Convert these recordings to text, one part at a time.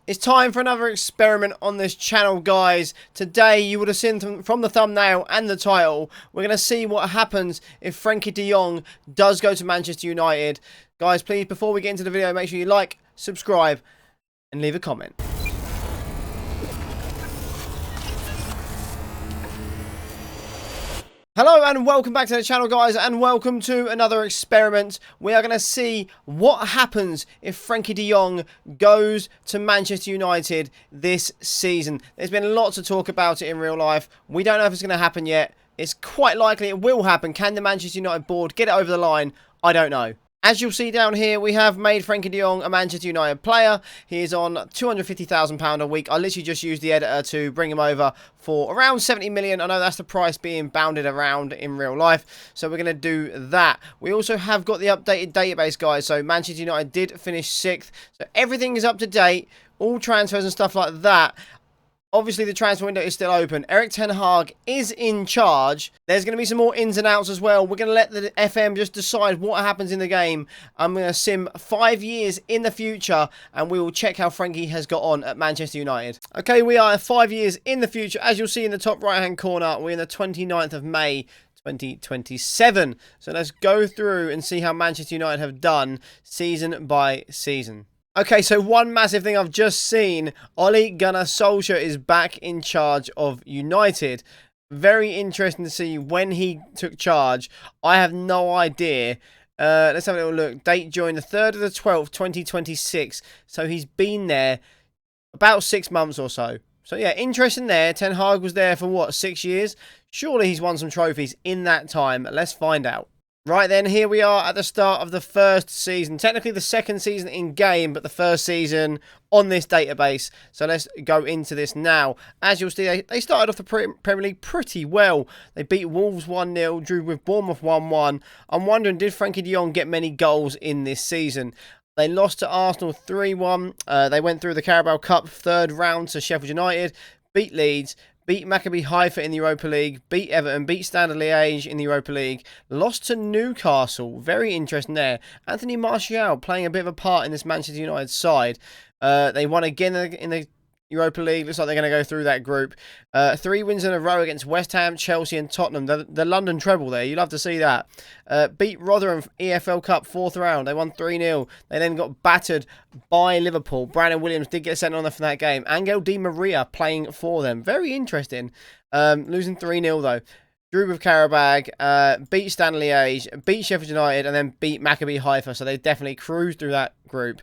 It's time for another experiment on this channel, guys. Today, you would have seen from the thumbnail and the title, we're going to see what happens if Frenkie de Jong does go to Manchester United. Guys, please, before we get into the video, make sure you like, subscribe, and leave a comment. Hello and welcome back to the channel, guys, and welcome to another experiment. We are going to see what happens if Frenkie de Jong goes to Manchester United this season. There's been lots of talk about it in real life. We don't know if it's going to happen yet. It's quite likely it will happen. Can the Manchester United board get it over the line? I don't know. As you'll see down here, we have made Frenkie de Jong a Manchester United player. He is on £250,000 a week. I literally just used the editor to bring him over for around 70 million. I know that's the price being bounded around in real life, so we're going to do that. We also have got the updated database, guys. So Manchester United did finish 6th. So everything is up to date. All transfers and stuff like that. Obviously, the transfer window is still open. Erik ten Hag is in charge. There's going to be some more ins and outs as well. We're going to let the FM just decide what happens in the game. I'm going to sim 5 years in the future, and we will check how Frenkie has got on at Manchester United. Okay, we are 5 years in the future. As you'll see in the top right-hand corner, we're in the 29th of May, 2027. So let's go through and see how Manchester United have done season by season. Okay, so one massive thing I've just seen, Ole Gunnar Solskjaer is back in charge of United. Very interesting to see when he took charge. I have no idea. Let's have a little look. Date joined the 3rd of the 12th, 2026. So he's been there about 6 months or so. So yeah, interesting there. Ten Hag was there for what, 6 years? Surely he's won some trophies in that time. Let's find out. Right then, here we are at the start of the first season. Technically the second season in game, but the first season on this database. So let's go into this now. As you'll see, they started off the Premier League pretty well. They beat Wolves 1-0, drew with Bournemouth 1-1. I'm wondering, did Frenkie de Jong get many goals in this season? They lost to Arsenal 3-1. They went through the Carabao Cup 3rd round to Sheffield United, beat Leeds, beat Maccabi Haifa in the Europa League, beat Everton, beat Standard Liège in the Europa League, lost to Newcastle. Very interesting there. Anthony Martial playing a bit of a part in this Manchester United side. They won again in the Europa League. Looks like they're going to go through that group. 3 wins in a row against West Ham, Chelsea and Tottenham. The London treble there. You love to see that. Beat Rotherham EFL Cup 4th round. They won 3-0. They then got battered by Liverpool. Brandon Williams did get sent on there for that game. Angel Di Maria playing for them. Very interesting. Losing 3-0 though. Drew with Karabag, beat Standard Liège, beat Sheffield United, and then beat Maccabi Haifa. So they definitely cruised through that group.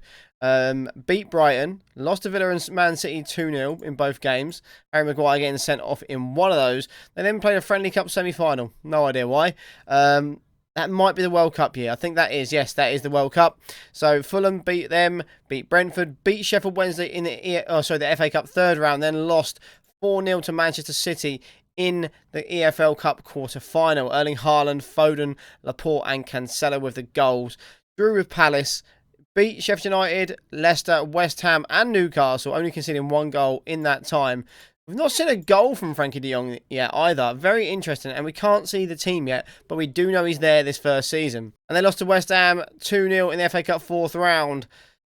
Beat Brighton, lost to Villa and Man City 2-0 in both games. Harry Maguire getting sent off in one of those. They then played a Friendly Cup semi-final. No idea why. That might be the World Cup year. I think that is. Yes, that is the World Cup. So Fulham beat them, beat Brentford, beat Sheffield Wednesday in the FA Cup 3rd round, then lost 4-0 to Manchester City in the EFL Cup quarter-final. Erling Haaland, Foden, Laporte and Cancelo with the goals. Drew with Palace. Beat Sheffield United, Leicester, West Ham and Newcastle, only conceding 1 goal in that time. We've not seen a goal from Frenkie de Jong yet either. Very interesting. And we can't see the team yet, but we do know he's there this first season. And they lost to West Ham 2-0 in the FA Cup 4th round.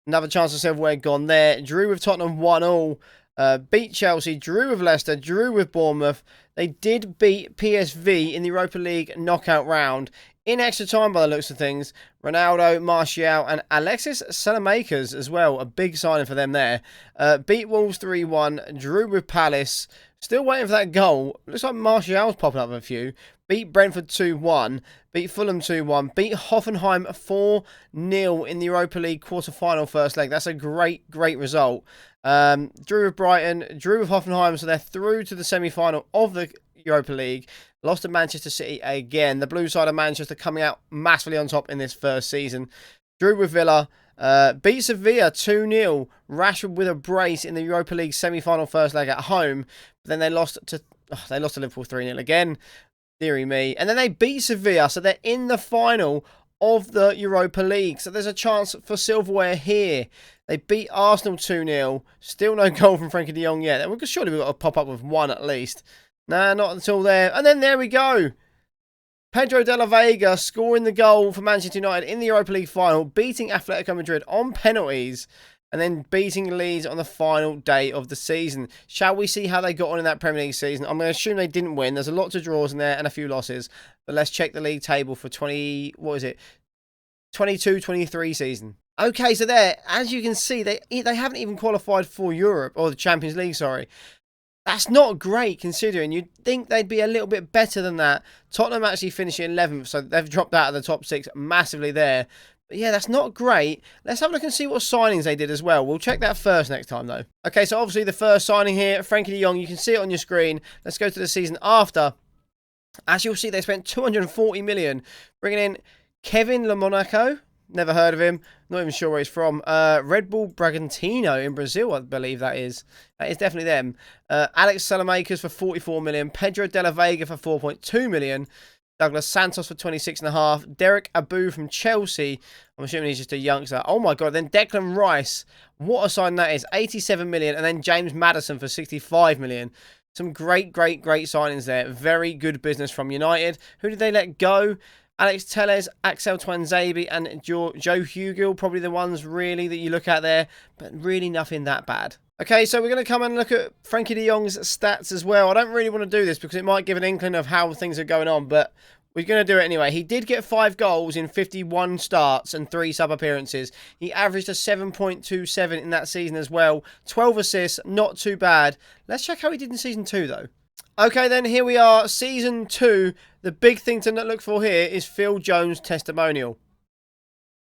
Another chance of silverware gone there. Drew with Tottenham 1-1. Beat Chelsea, drew with Leicester, drew with Bournemouth. They did beat PSV in the Europa League knockout round. In extra time by the looks of things, Ronaldo, Martial and Alexis Salamakers as well. A big signing for them there. Beat Wolves 3-1, drew with Palace. Still waiting for that goal. Looks like Martial's popping up with a few. Beat Brentford 2-1. Beat Fulham 2-1. Beat Hoffenheim 4-0 in the Europa League quarter-final first leg. That's a great, great result. Drew with Brighton. Drew with Hoffenheim. So they're through to the semi-final of the Europa League. Lost to Manchester City again. The blue side of Manchester coming out massively on top in this first season. Drew with Villa. Beat Sevilla 2-0. Rashford with a brace in the Europa League semi-final first leg at home. But then they lost to Liverpool 3-0 again. Deary me. And then they beat Sevilla. So they're in the final of the Europa League. So there's a chance for silverware here. They beat Arsenal 2-0. Still no goal from Frenkie de Jong yet. Surely we've got to pop up with 1 at least. Nah, not until there. And then there we go. Pedro de la Vega scoring the goal for Manchester United in the Europa League final, beating Atletico Madrid on penalties. and then beating Leeds on the final day of the season. Shall we see how they got on in that Premier League season? I'm going to assume they didn't win. There's a lot of draws in there and a few losses. But let's check the league table for 22-23 season. Okay, so there, as you can see, they haven't even qualified for Europe, or the Champions League, sorry. That's not great considering. You'd think they'd be a little bit better than that. Tottenham actually finishing 11th, so they've dropped out of the top 6 massively there. But yeah, that's not great. Let's have a look and see what signings they did as well. We'll check that first next time, though. Okay, so obviously the first signing here, Frenkie de Jong. You can see it on your screen. Let's go to the season after. As you'll see, they spent 240 million bringing in Kevin Le Monaco. Never heard of him. Not even sure where he's from. Red Bull Bragantino in Brazil, I believe that is. That is definitely them. Alex Salamakers for 44 million. Pedro de la Vega for 4.2 million. Douglas Santos for 26.5. Derek Abu from Chelsea. I'm assuming he's just a youngster. Oh my god. Then Declan Rice. What a sign that is. 87 million. And then James Maddison for 65 million. Some great signings there. Very good business from United. Who did they let go? Alex Telles, Axel Twanzebe, and Joe Hugill, probably the ones really that you look at there, but really nothing that bad. Okay, so we're going to come and look at Frenkie de Jong's stats as well. I don't really want to do this because it might give an inkling of how things are going on, but we're going to do it anyway. He did get 5 goals in 51 starts and 3 sub-appearances. He averaged a 7.27 in that season as well. 12 assists, not too bad. Let's check how he did in Season 2, though. Okay, then here we are, Season 2. The big thing to look for here is Phil Jones' testimonial.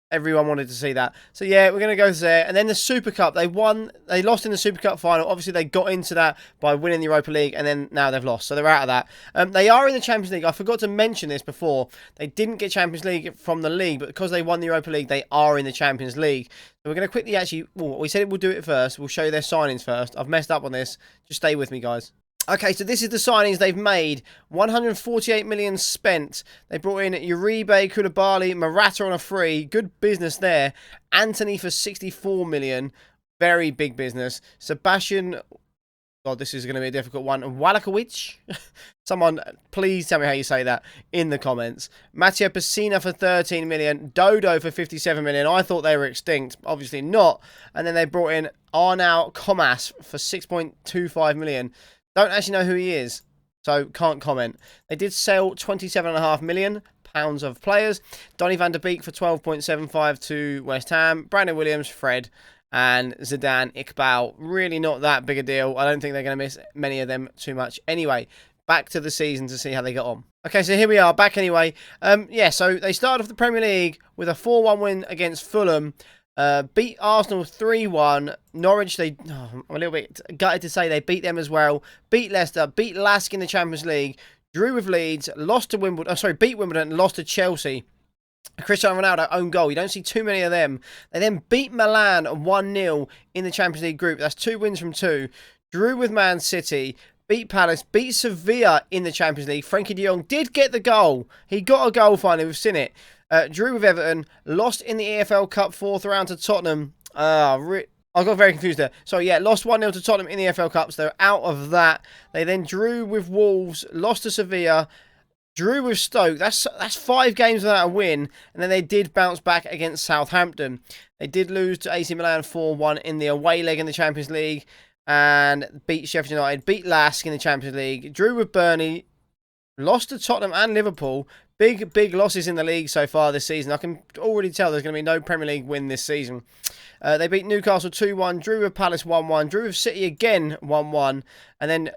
Everyone wanted to see that. So yeah, we're going to go there. And then the Super Cup. They lost in the Super Cup final. Obviously, they got into that by winning the Europa League, and then now they've lost. So they're out of that. They are in the Champions League. I forgot to mention this before. They didn't get Champions League from the league, but because they won the Europa League, they are in the Champions League. So we're going to quickly actually... Well, we said we'll do it first. We'll show you their signings first. I've messed up on this. Just stay with me, guys. Okay, so this is the signings they've made. 148 million spent. They brought in Uribe, Koulibaly, Morata on a free. Good business there. Anthony for 64 million. Very big business. Sebastian... God, this is going to be a difficult one. Walakowicz? Someone, please tell me how you say that in the comments. Matteo Pessina for 13 million. Dodo for 57 million. I thought they were extinct. Obviously not. And then they brought in Arnau Comas for 6.25 million. Don't actually know who he is, so can't comment. They did sell £27.5 million of players. Donny van der Beek for 12.75 to West Ham. Brandon Williams, Fred, and Zidane Iqbal. Really not that big a deal. I don't think they're going to miss many of them too much. Anyway, back to the season to see how they got on. Okay, so here we are, back anyway. Yeah, so they started off the Premier League with a 4-1 win against Fulham. Beat Arsenal 3-1. Norwich, I'm a little bit gutted to say they beat them as well. Beat Leicester, beat Lask in the Champions League, drew with Leeds, lost to Wimbledon, beat Wimbledon, lost to Chelsea. Cristiano Ronaldo, own goal. You don't see too many of them. They then beat Milan 1-0 in the Champions League group. That's 2 wins from 2. Drew with Man City, beat Palace, beat Sevilla in the Champions League. Frenkie de Jong did get the goal. He got a goal finally, we've seen it. Drew with Everton, lost in the EFL Cup 4th round to Tottenham. I got very confused there. So yeah, lost 1-0 to Tottenham in the EFL Cup, so they're out of that. They then drew with Wolves, lost to Sevilla, drew with Stoke. That's 5 games without a win, and then they did bounce back against Southampton. They did lose to AC Milan 4-1 in the away leg in the Champions League, and beat Sheffield United, beat Lask in the Champions League, drew with Burnley, lost to Tottenham and Liverpool. Big losses in the league so far this season. I can already tell there's going to be no Premier League win this season. They beat Newcastle 2-1, drew with Palace 1-1, drew with City again 1-1, and then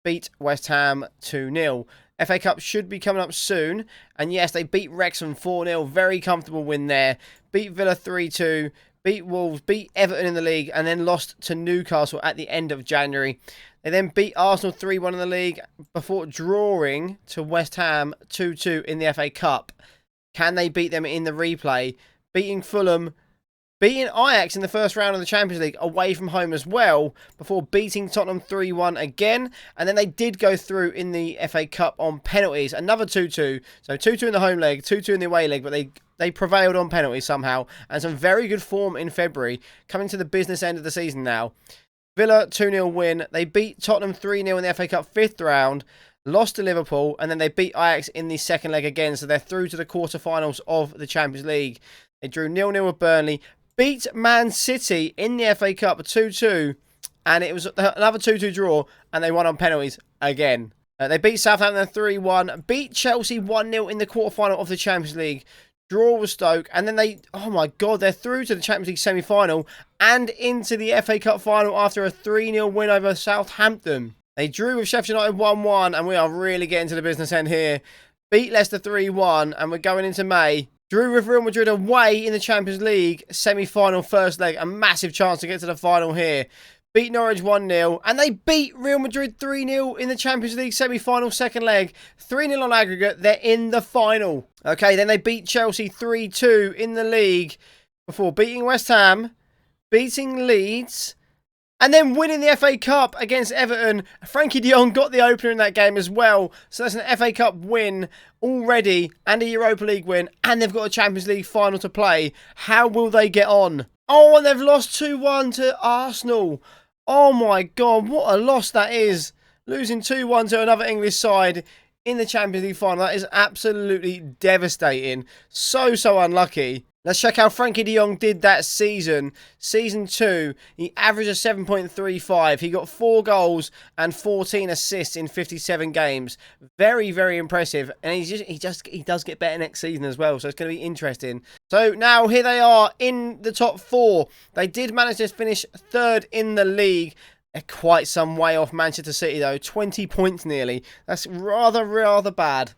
beat West Ham 2-0. FA Cup should be coming up soon. And yes, they beat Wrexham 4-0. Very comfortable win there. Beat Villa 3-2. Beat Wolves, beat Everton in the league, and then lost to Newcastle at the end of January. They then beat Arsenal 3-1 in the league before drawing to West Ham 2-2 in the FA Cup. Can they beat them in the replay? Beating Fulham, beating Ajax in the first round of the Champions League away from home as well, before beating Tottenham 3-1 again. And then they did go through in the FA Cup on penalties. Another 2-2. So 2-2 in the home leg, 2-2 in the away leg, but they prevailed on penalties somehow. And some very good form in February, coming to the business end of the season now. Villa 2-0 win. They beat Tottenham 3-0 in the FA Cup 5th round. Lost to Liverpool. And then they beat Ajax in the second leg again. So they're through to the quarterfinals of the Champions League. They drew 0-0 with Burnley. beat Man City in the FA Cup 2-2, and it was another 2-2 draw, and they won on penalties again. They beat Southampton 3-1, beat Chelsea 1-0 in the quarterfinal of the Champions League, draw with Stoke, and then they, oh my God, they're through to the Champions League semi-final and into the FA Cup final after a 3-0 win over Southampton. They drew with Sheffield United 1-1, and we are really getting to the business end here. Beat Leicester 3-1, and we're going into May. Drew with Real Madrid away in the Champions League semi-final first leg. A massive chance to get to the final here. Beat Norwich 1-0, and they beat Real Madrid 3-0 in the Champions League semi-final second leg. 3-0 on aggregate. They're in the final. Okay, then they beat Chelsea 3-2 in the league before beating West Ham, beating Leeds, and then winning the FA Cup against Everton. Frenkie de Jong got the opener in that game as well. So that's an FA Cup win already and a Europa League win. And they've got a Champions League final to play. How will they get on? Oh, and they've lost 2-1 to Arsenal. Oh my God, what a loss that is. Losing 2-1 to another English side in the Champions League final. That is absolutely devastating. So unlucky. Let's check how Frenkie de Jong did that season. Season 2, he averaged a 7.35. He got 4 goals and 14 assists in 57 games. Very, very impressive. And he does get better next season as well. So it's going to be interesting. So now here they are in the top 4. They did manage to finish 3rd in the league. They're quite some way off Manchester City though. 20 points nearly. That's rather bad.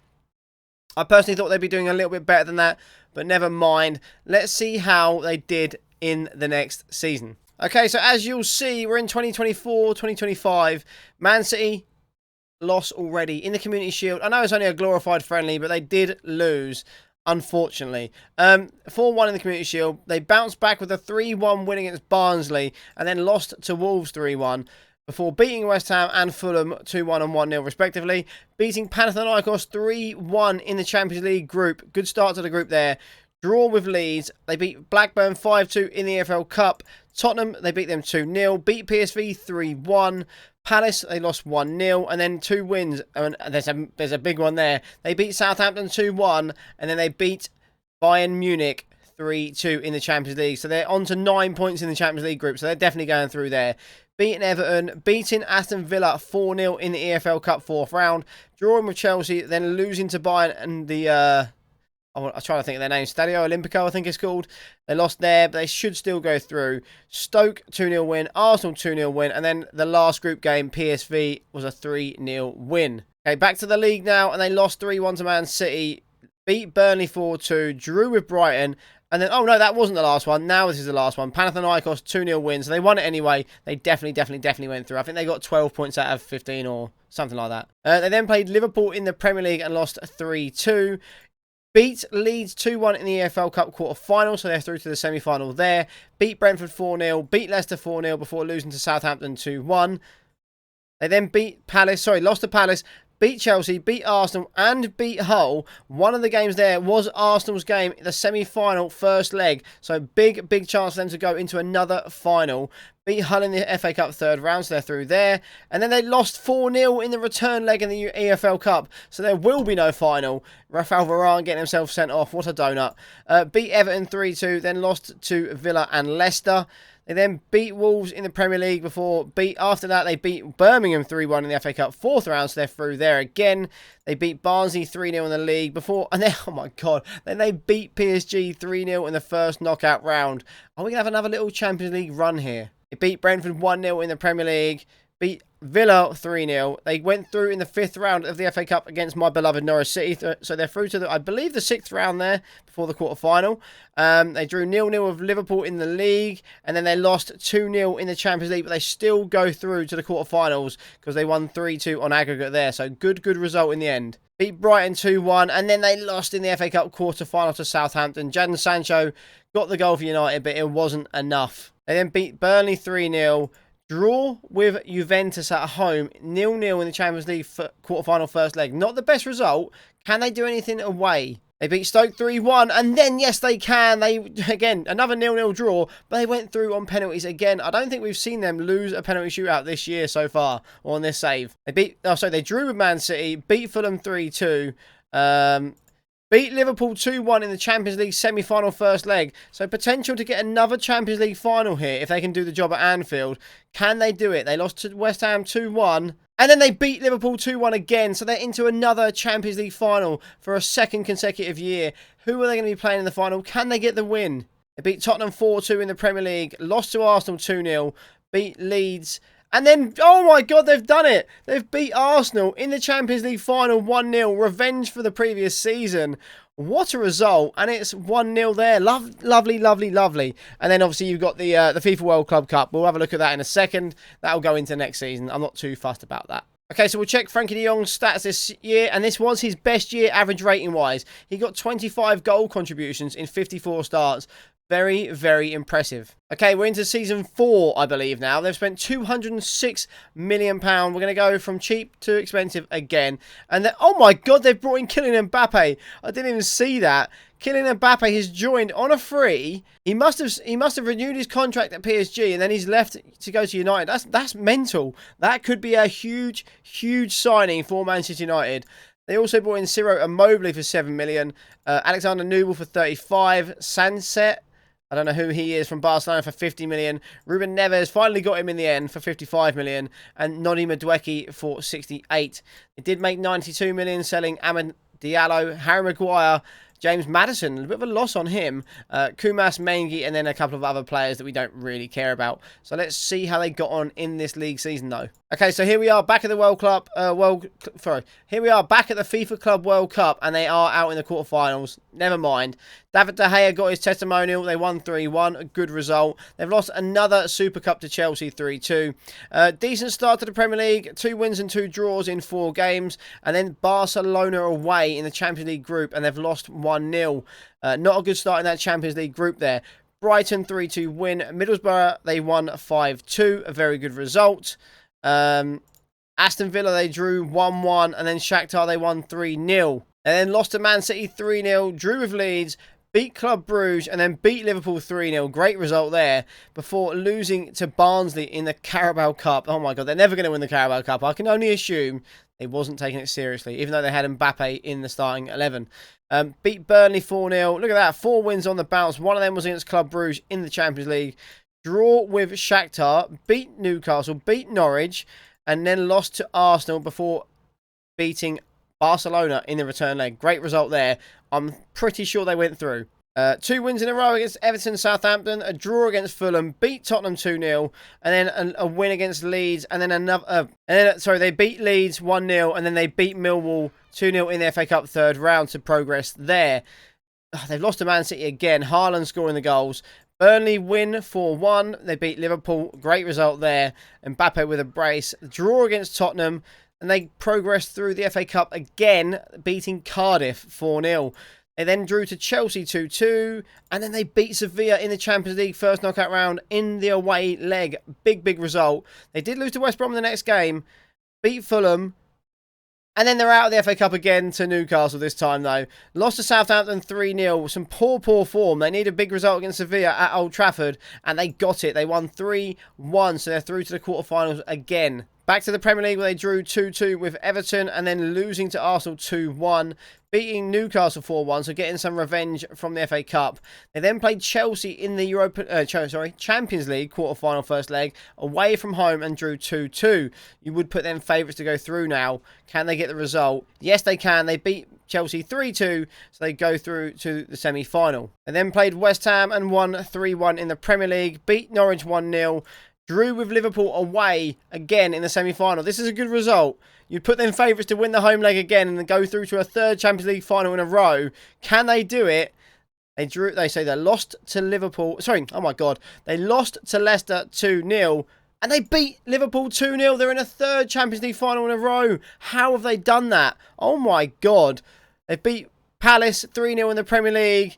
I personally thought they'd be doing a little bit better than that, but never mind. Let's see how they did in the next season. Okay, so as you'll see, we're in 2024, 2025. Man City lost already in the Community Shield. I know it's only a glorified friendly, but they did lose, unfortunately. 4-1 in the Community Shield. They bounced back with a 3-1 win against Barnsley, and then lost to Wolves 3-1. Before beating West Ham and Fulham 2-1 and 1-0 respectively. Beating Panathinaikos 3-1 in the Champions League group. Good start to the group there. Draw with Leeds. They beat Blackburn 5-2 in the EFL Cup. Tottenham, they beat them 2-0. Beat PSV 3-1. Palace, they lost 1-0. And then 2 wins. And there's a big one there. They beat Southampton 2-1. And then they beat Bayern Munich 3-2 in the Champions League. So they're on to 9 points in the Champions League group. So they're definitely going through there. Beating Everton, beating Aston Villa 4-0 in the EFL Cup 4th round, drawing with Chelsea, then losing to Bayern and the, I'm trying to think of their name, Stadio Olimpico I think it's called. They lost there, but they should still go through. Stoke 2-0 win, Arsenal 2-0 win, and then the last group game, PSV, was a 3-0 win. Okay, back to the league now, and they lost 3-1 to Man City, beat Burnley 4-2, drew with Brighton, and then, oh no, that wasn't the last one. Now this is the last one. Panathinaikos 2-0 win. So they won it anyway. They definitely went through. I think they got 12 points out of 15 or something like that. They then played Liverpool in the Premier League and lost 3-2. Beat Leeds 2-1 in the EFL Cup quarter-final. So they're through to the semi-final there. Beat Brentford 4-0. Beat Leicester 4-0 before losing to Southampton 2-1. They then lost to Palace. Beat Chelsea, beat Arsenal, and beat Hull. One of the games there was Arsenal's game, the semi-final first leg. So big chance for them to go into another final. Beat Hull in the FA Cup 3rd round, so they're through there. And then they lost 4-0 in the return leg in the EFL Cup. So there will be no final. Rafael Varane getting himself sent off. What a donut. Beat Everton 3-2, then lost to Villa and Leicester. They then beat Wolves in the Premier League after that they beat Birmingham 3-1 in the FA Cup 4th round, so they're through there again. They beat Barnsley 3-0 in the league and then, oh my God, then they beat PSG 3-0 in the first knockout round. Are we going to have another little Champions League run here? They beat Brentford 1-0 in the Premier League, beat Villa 3-0. They went through in the 5th round of the FA Cup against my beloved Norwich City. So they're through to, I believe, the 6th round there before the quarter-final. They drew 0-0 with Liverpool in the league. And then they lost 2-0 in the Champions League. But they still go through to the quarter-finals because they won 3-2 on aggregate there. So good result in the end. Beat Brighton 2-1. And then they lost in the FA Cup quarter-final to Southampton. Jadon Sancho got the goal for United, but it wasn't enough. They then beat Burnley 3-0. Draw with Juventus at home, 0-0 in the Champions League quarter-final first leg. Not the best result. Can they do anything away? They beat Stoke 3-1, and then, yes, they can. Again, another 0-0 draw, but they went through on penalties again. I don't think we've seen them lose a penalty shootout this year so far, or on this save. They drew with Man City, beat Fulham 3-2. Beat Liverpool 2-1 in the Champions League semi-final first leg. So potential to get another Champions League final here if they can do the job at Anfield. Can they do it? They lost to West Ham 2-1. And then they beat Liverpool 2-1 again. So they're into another Champions League final for a second consecutive year. Who are they going to be playing in the final? Can they get the win? They beat Tottenham 4-2 in the Premier League. Lost to Arsenal 2-0. Beat Leeds. And then, oh my God, they've done it. They've beat Arsenal in the Champions League final 1-0. Revenge for the previous season. What a result. And it's 1-0 there. Lovely, lovely, lovely. And then obviously you've got the FIFA World Club Cup. We'll have a look at that in a second. That'll go into next season. I'm not too fussed about that. Okay, so we'll check Frenkie de Jong's stats this year, and this was his best year average rating-wise. He got 25 goal contributions in 54 starts. Very, very impressive. Okay, we're into season 4, I believe now. They've spent £206 million. We're going to go from cheap to expensive again. And then, oh my God, they've brought in Kylian Mbappe. I didn't even see that. Kylian Mbappe has joined on a free. He must have renewed his contract at PSG, and then he's left to go to United. That's mental. That could be a huge, huge signing for Manchester United. They also brought in Ciro Immobile for £7 million. Alexander Nubel for 35. Sanset, I don't know who he is, from Barcelona for 50 million. Ruben Neves finally got him in the end for 55 million. And Noni Madueke for 68. They did make 92 million selling Amad Diallo, Harry Maguire, James Maddison, a bit of a loss on him. Kumas, Mengi, and then a couple of other players that we don't really care about. So let's see how they got on in this league season, though. Okay, so here we are back at the here we are back at the FIFA Club World Cup, and they are out in the quarterfinals. Never mind. David De Gea got his testimonial. They won 3-1. A good result. They've lost another Super Cup to Chelsea 3-2. Decent start to the Premier League. 2 wins and 2 draws in 4 games. And then Barcelona away in the Champions League group, and they've lost 1-0. Not a good start in that Champions League group there. Brighton 3-2 win. Middlesbrough, they won 5-2. A very good result. Aston Villa, they drew 1-1. And then Shakhtar, they won 3-0. And then lost to Man City 3-0. Drew with Leeds. Beat Club Brugge. And then beat Liverpool 3-0. Great result there. Before losing to Barnsley in the Carabao Cup. Oh my God, they're never going to win the Carabao Cup. I can only assume they wasn't taking it seriously, even though they had Mbappe in the starting 11. Beat Burnley 4-0. Look at that. 4 wins on the bounce. One of them was against Club Brugge in the Champions League. Draw with Shakhtar. Beat Newcastle. Beat Norwich. And then lost to Arsenal before beating Barcelona in the return leg. Great result there. I'm pretty sure they went through. 2 wins in a row against Everton, Southampton, a draw against Fulham, beat Tottenham 2-0, and then a win against Leeds, and then another. They beat Leeds 1-0, and then they beat Millwall 2-0 in the FA Cup third round to progress there. They've lost to Man City again. Haaland scoring the goals. Burnley win 4-1. They beat Liverpool. Great result there. Mbappe with a brace. Draw against Tottenham. And they progressed through the FA Cup again, beating Cardiff 4-0. They then drew to Chelsea 2-2. And then they beat Sevilla in the Champions League first knockout round in the away leg. Big, big result. They did lose to West Brom in the next game. Beat Fulham. And then they're out of the FA Cup again to Newcastle this time, though. Lost to Southampton 3-0. Some poor, poor form. They need a big result against Sevilla at Old Trafford. And they got it. They won 3-1. So they're through to the quarterfinals again. Back to the Premier League where they drew 2-2 with Everton. And then losing to Arsenal 2-1. Beating Newcastle 4-1, so getting some revenge from the FA Cup. They then played Chelsea in the Champions League quarter-final first leg, away from home, and drew 2-2. You would put them favourites to go through now. Can they get the result? Yes, they can. They beat Chelsea 3-2, so they go through to the semi-final. They then played West Ham and won 3-1 in the Premier League, beat Norwich 1-0, drew with Liverpool away again in the semi-final. This is a good result. You'd put them favourites to win the home leg again and then go through to a third Champions League final in a row. Can they do it? They say they lost to Liverpool. Sorry, oh my God. They lost to Leicester 2-0 and they beat Liverpool 2-0. They're in a third Champions League final in a row. How have they done that? Oh my God. They beat Palace 3-0 in the Premier League.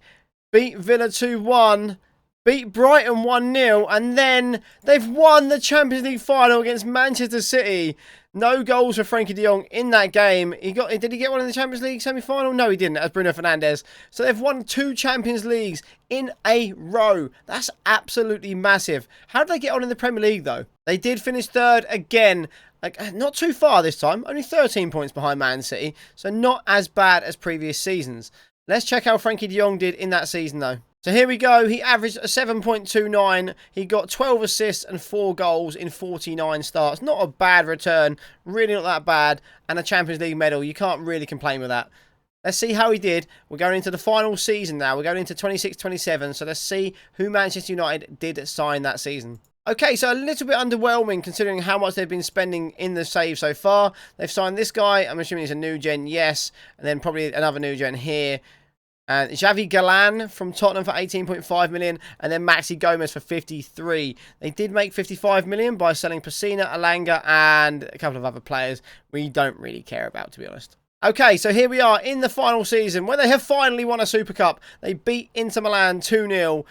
Beat Villa 2-1. Beat Brighton 1-0. And then they've won the Champions League final against Manchester City. No goals for Frenkie de Jong in that game. Did he get one in the Champions League semi-final? No, he didn't, as Bruno Fernandes. So they've won 2 Champions Leagues in a row. That's absolutely massive. How did they get on in the Premier League, though? They did finish third again. Not too far this time. Only 13 points behind Man City. So not as bad as previous seasons. Let's check how Frenkie de Jong did in that season, though. So here we go. He averaged a 7.29. He got 12 assists and 4 goals in 49 starts. Not a bad return. Really not that bad. And a Champions League medal. You can't really complain with that. Let's see how he did. We're going into the final season now. We're going into 26-27. So let's see who Manchester United did sign that season. Okay, so a little bit underwhelming considering how much they've been spending in the save so far. They've signed this guy. I'm assuming he's a new gen, yes. And then probably another new gen here. And Xavi Galan from Tottenham for 18.5 million. And then Maxi Gomez for 53. They did make 55 million by selling Pacina, Alanga, and a couple of other players we don't really care about, to be honest. Okay, so here we are in the final season where they have finally won a Super Cup. They beat Inter Milan 2-0.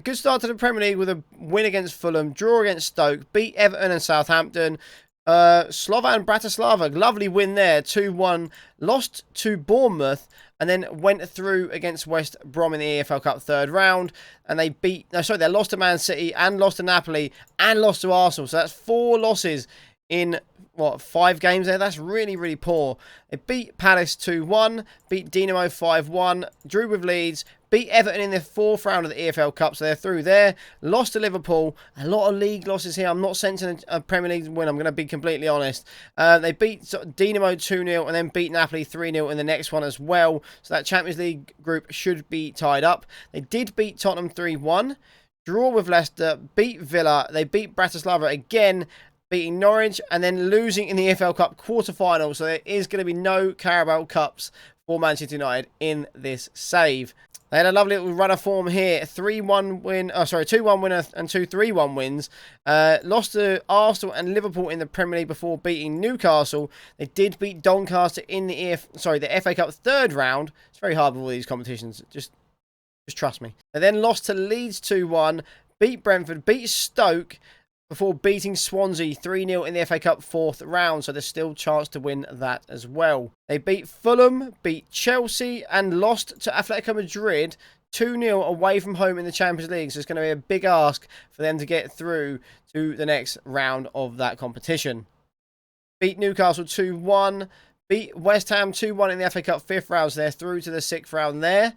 Good start to the Premier League with a win against Fulham, draw against Stoke, beat Everton and Southampton. Slovan Bratislava, lovely win there, 2-1. Lost to Bournemouth and then went through against West Brom in the EFL Cup third round. And they they lost to Man City and lost to Napoli and lost to Arsenal. So that's 4 losses in, what, 5 games there? That's really, really poor. They beat Palace 2-1, beat Dinamo 5-1, drew with Leeds, beat Everton in the 4th round of the EFL Cup, so they're through there. Lost to Liverpool. A lot of league losses here. I'm not sensing a Premier League win, I'm going to be completely honest. They beat Dinamo 2-0 and then beat Napoli 3-0 in the next one as well. So that Champions League group should be tied up. They did beat Tottenham 3-1, draw with Leicester, beat Villa. They beat Bratislava again, beating Norwich and then losing in the EFL Cup quarter-final. So there is going to be no Carabao Cups for Manchester United in this save. They had a lovely little run of form here. 2-1 win and 2 3-1 wins. Lost to Arsenal and Liverpool in the Premier League before beating Newcastle. They did beat Doncaster in the FA Cup third round. It's very hard with all these competitions. Just trust me. They then lost to Leeds 2-1, beat Brentford, beat Stoke, before beating Swansea 3-0 in the FA Cup 4th round, so there's still a chance to win that as well. They beat Fulham, beat Chelsea, and lost to Atletico Madrid 2-0 away from home in the Champions League, so it's going to be a big ask for them to get through to the next round of that competition. Beat Newcastle 2-1, beat West Ham 2-1 in the FA Cup 5th round, so they're through to the 6th round there.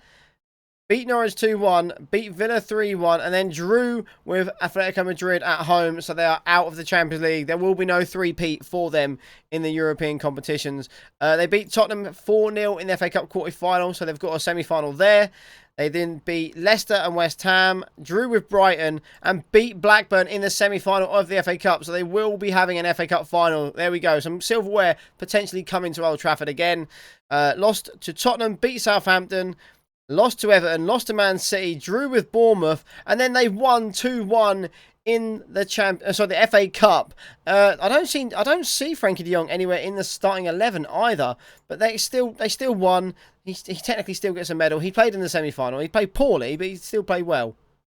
Beat Norwich 2-1, beat Villa 3-1, and then drew with Atletico Madrid at home, so they are out of the Champions League. There will be no three-peat for them in the European competitions. They beat Tottenham 4-0 in the FA Cup quarter-final, so they've got a semi-final there. They then beat Leicester and West Ham, drew with Brighton, and beat Blackburn in the semi-final of the FA Cup, so they will be having an FA Cup final. There we go, some silverware potentially coming to Old Trafford again. Lost to Tottenham, beat Southampton, lost to Everton, lost to Man City, drew with Bournemouth, and then they won 2-1 in the FA Cup. I don't see Frenkie de Jong anywhere in the starting 11 either, but they still won. He technically still gets a medal. He played in the semi-final. He played poorly, but he still played well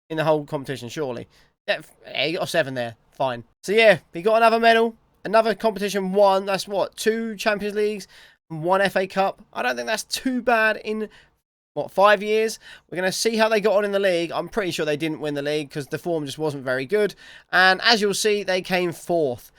in the whole competition, surely. Yeah, he got a 7 there. Fine. So yeah, he got another medal, another competition won. That's what, 2 Champions Leagues, 1 FA Cup. I don't think that's too bad in 5 years. We're going to see how they got on in the league. I'm pretty sure they didn't win the league because the form just wasn't very good. And as you'll see, they came 4th.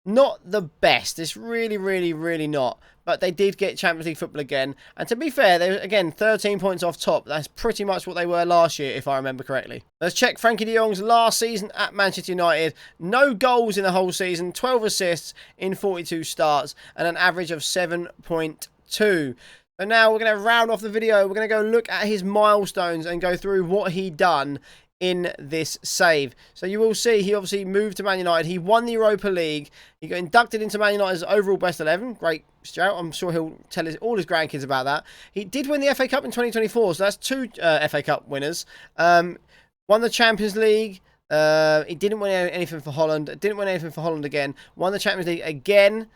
Not the best. It's really, really, really not. But they did get Champions League football again. And to be fair, they were, again, 13 points off top. That's pretty much what they were last year, if I remember correctly. Let's check Frenkie de Jong's last season at Manchester United. No goals in the whole season. 12 assists in 42 starts. And an average of 7.2. So now we're going to round off the video. We're going to go look at his milestones and go through what he done in this save. So you will see he obviously moved to Man United. He won the Europa League. He got inducted into Man United's overall best 11. Great shout. I'm sure he'll tell all his grandkids about that. He did win the FA Cup in 2024. So that's 2 FA Cup winners. Won the Champions League. He didn't win anything for Holland. Didn't win anything for Holland again. Won the Champions League again.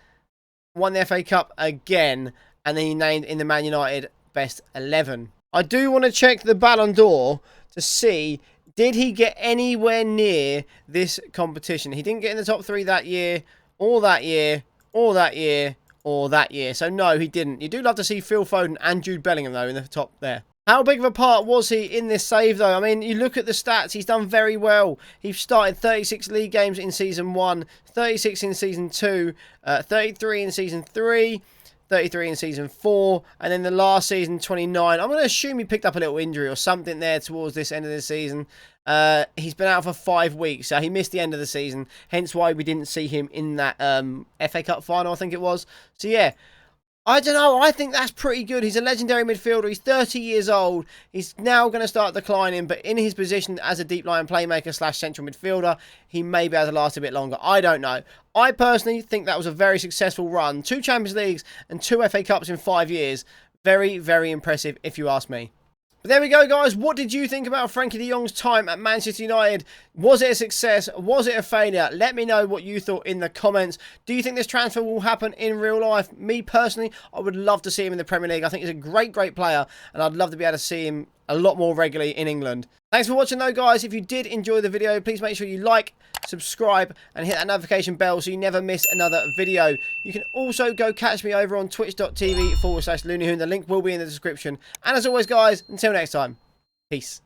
Won the FA Cup again. And then he named in the Man United best 11. I do want to check the Ballon d'Or to see, did he get anywhere near this competition? He didn't get in the top 3 that year, or that year, or that year, or that year. So no, he didn't. You do love to see Phil Foden and Jude Bellingham, though, in the top there. How big of a part was he in this save, though? I mean, you look at the stats, he's done very well. He started 36 league games in Season 1, 36 in Season 2, 33 in Season 3, 33 in season 4, and then the last season 29. I'm going to assume he picked up a little injury or something there towards this end of the season. He's been out for 5 weeks, so he missed the end of the season, hence why we didn't see him in that FA Cup final, I think it was. So yeah, I don't know, I think that's pretty good. He's a legendary midfielder, he's 30 years old, he's now going to start declining, but in his position as a deep line playmaker / central midfielder, he may be able to last a bit longer. I don't know. I personally think that was a very successful run. 2 Champions Leagues and 2 FA Cups in 5 years. Very, very impressive if you ask me. But there we go, guys. What did you think about Frenkie de Jong's time at Manchester United? Was it a success? Was it a failure? Let me know what you thought in the comments. Do you think this transfer will happen in real life? Me, personally, I would love to see him in the Premier League. I think he's a great, great player, and I'd love to be able to see him a lot more regularly in England. Thanks for watching, though, guys. If you did enjoy the video, please make sure you like, subscribe, and hit that notification bell so you never miss another video. You can also go catch me over on twitch.tv/LooneyHoon. The link will be in the description. And as always, guys, until next time, peace.